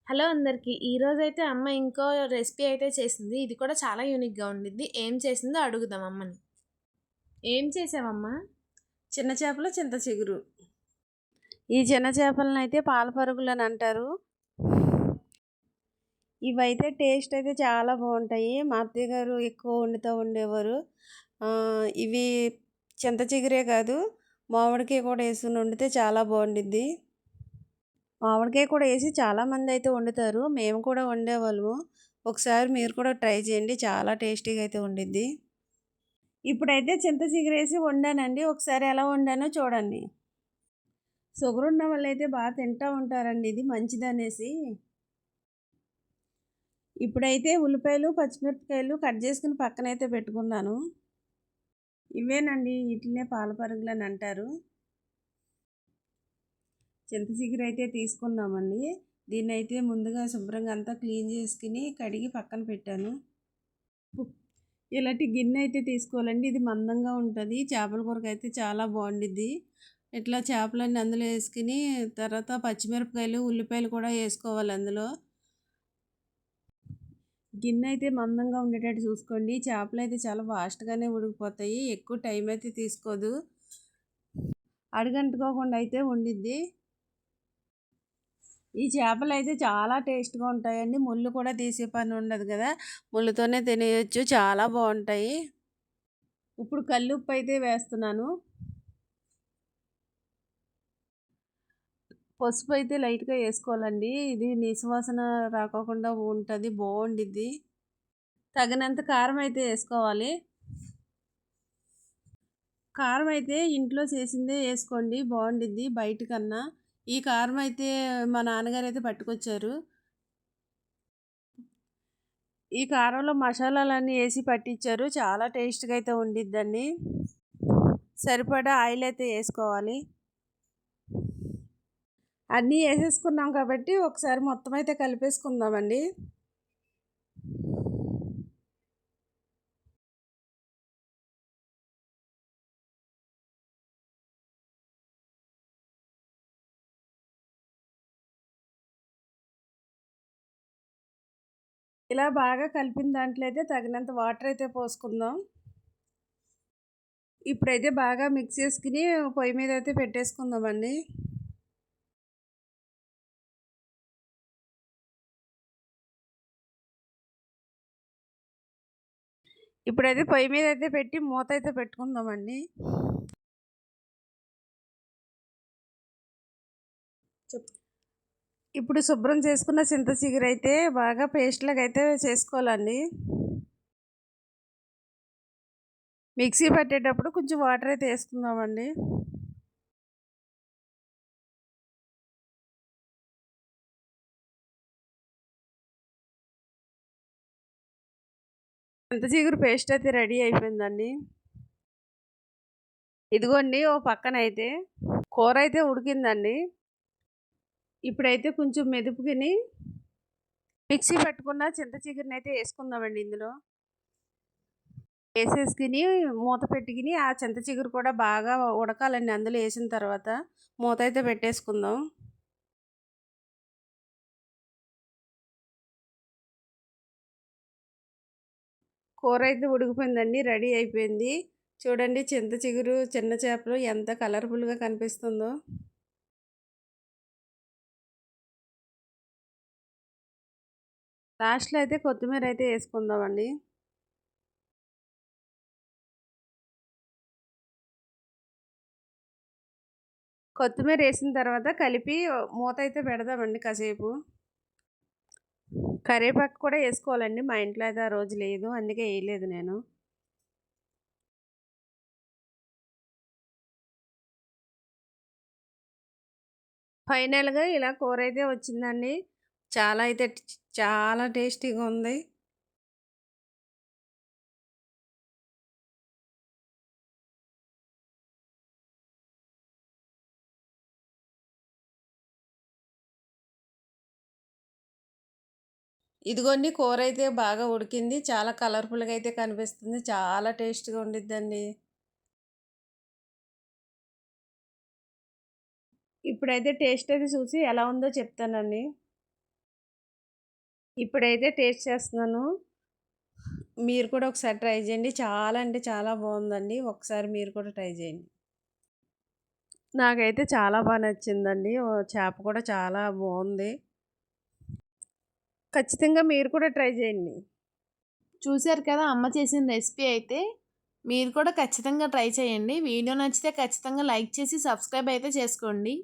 Hello అందరికి. ఈరోజైతే అమ్మ ఇంకో రెసిపీ అయితే చేసింది. ఇది కూడా చాలా యూనిక్‌గా ఉండిద్ది. ఏం చేసిందో అడుగుదాం అమ్మని. ఏం చేసావమ్మా? చిన్న చేపలు చింత చిగురు. ఈ చిన్న చేపలను అయితే పాల పరుగులు అని అంటారు. ఇవైతే టేస్ట్ అయితే చాలా బాగుంటాయి. మా అత్తయ్య గారు ఎక్కువ వండుతూ ఉండేవారు. ఇవి చింత చిగురే కాదు, మామిడికాయ కూడా వేసుకుని వండితే చాలా బాగుండిద్ది. మామిడికాయ కూడా వేసి చాలామంది అయితే వండుతారు. మేము కూడా వండేవాళ్ళము. ఒకసారి మీరు కూడా ట్రై చేయండి, చాలా టేస్టీగా అయితే ఉండిద్ది. ఇప్పుడైతే చింత చిగురేసి వండానండి. ఒకసారి ఎలా వండానో చూడండి. షుగర్ ఉన్న వాళ్ళైతే బాగా తింటూ ఉంటారండి, ఇది మంచిదనేసి. ఇప్పుడైతే ఉల్లిపాయలు పచ్చిమిరపకాయలు కట్ చేసుకుని పక్కనైతే పెట్టుకున్నాను. ఇవేనండి, వీటినే పాలపరుగులు అని అంటారు. చింత చిగురు అయితే తీసుకున్నామండి. దీన్ని అయితే ముందుగా శుభ్రంగా అంతా క్లీన్ చేసుకుని కడిగి పక్కన పెట్టాను. ఇలాంటి గిన్నె అయితే తీసుకోవాలండి. ఇది మందంగా ఉంటుంది. చేపల కూరక అయితే చాలా బాగుండిద్ది. ఇట్లా చేపలన్నీ అందులో వేసుకుని తర్వాత పచ్చిమిరపకాయలు ఉల్లిపాయలు కూడా వేసుకోవాలి అందులో. గిన్నె అయితే మందంగా ఉండేటట్టు చూసుకోండి. చేపలు అయితే చాలా ఫాస్ట్గానే ఉడికిపోతాయి. ఎక్కువ టైం అయితే తీసుకోదు. అడుగంటుకోకుండా అయితే ఉండిద్ది. ఈ చేపలు అయితే చాలా టేస్ట్గా ఉంటాయండి. ముళ్ళు కూడా తీసే పని ఉండదు కదా, ముళ్ళుతోనే తినేయచ్చు. చాలా బాగుంటాయి. ఇప్పుడు కల్లుప్పు అయితే వేస్తున్నాను. పసుపు అయితే లైట్గా వేసుకోవాలండి. ఇది నీసువాసన రాకోకుండా ఉంటుంది, బాగుండిద్ది. తగినంత కారం అయితే వేసుకోవాలి. కారం అయితే ఇంట్లో చేసిందే వేసుకోండి, బాగుండిద్ది బయట కన్నా. ఈ కారం అయితే మా నాన్నగారు అయితే పట్టుకొచ్చారు. ఈ కారంలో మసాలాలన్నీ వేసి పట్టించారు. చాలా టేస్ట్గా అయితే ఉండిద్దండి. సరిపడా ఆయిల్ అయితే వేసుకోవాలి. అన్నీ వేసేసుకున్నాం కాబట్టి ఒకసారి మొత్తం అయితే కలిపేసుకుందామండి. ఇలా బాగా కలిపిన దాంట్లో అయితే తగినంత వాటర్ అయితే పోసుకుందాం. ఇప్పుడైతే బాగా మిక్స్ చేసుకుని పొయ్యి మీద అయితే పెట్టేసుకుందామండి. ఇప్పుడైతే పొయ్యి మీద అయితే పెట్టి మూత అయితే పెట్టుకుందామండి. ఇప్పుడు శుభ్రం చేసుకున్న చింత చిగురు అయితే బాగా పేస్ట్ లాగా అయితే చేసుకోవాలండి. మిక్సీ పట్టేటప్పుడు కొంచెం వాటర్ అయితే వేసుకుందామండి. చింత చిగురు పేస్ట్ అయితే రెడీ అయిపోయిందండి. ఇదిగోండి, ఓ పక్కన అయితే కూర అయితే ఉడికిందండి. ఇప్పుడైతే కొంచెం మెదుపుకుని మిక్సీ పట్టుకున్న చింత చిగురుని అయితే వేసుకుందామండి. ఇందులో వేసేసుకుని మూత పెట్టుకుని ఆ చింత చిగురు కూడా బాగా ఉడకాలండి. అందులో వేసిన తర్వాత మూత అయితే పెట్టేసుకుందాం. కూర అయితే ఉడికిపోయిందండి, రెడీ అయిపోయింది. చూడండి, చింత చిగురు చిన్న చేపలు ఎంత కలర్ఫుల్గా కనిపిస్తుందో. లాస్ట్లో అయితే కొత్తిమీర అయితే వేసుకుందామండి. కొత్తిమీర వేసిన తర్వాత కలిపి మూత అయితే పెడదామండి కాసేపు. కరివేపాకు కూడా వేసుకోవాలండి. మా ఇంట్లో అయితే ఆ రోజు లేదు, అందుకే వేయలేదు నేను. ఫైనల్గా ఇలా కూర అయితే వచ్చిందండి. చాలా టేస్టీగా ఉంది. ఇదిగోండి, కూర అయితే బాగా ఉడికింది. చాలా కలర్ఫుల్గా అయితే కనిపిస్తుంది. చాలా టేస్ట్గా ఉండిద్దండి. ఇప్పుడైతే టేస్ట్ అయితే చూసి ఎలా ఉందో చెప్తానండి. ఇప్పుడైతే టేస్ట్ చేస్తున్నాను. మీరు కూడా ఒకసారి ట్రై చేయండి. చాలా అంటే చాలా బాగుందండి. ఒకసారి మీరు కూడా ట్రై చేయండి. నాకైతే చాలా బాగా నచ్చిందండి. చేప కూడా చాలా బాగుంది. ఖచ్చితంగా మీరు కూడా ట్రై చేయండి. చూశారు కదా అమ్మ చేసిన రెసిపీ అయితే. మీరు కూడా ఖచ్చితంగా ట్రై చేయండి. వీడియో నచ్చితే ఖచ్చితంగా లైక్ చేసి సబ్స్క్రైబ్ అయితే చేసుకోండి.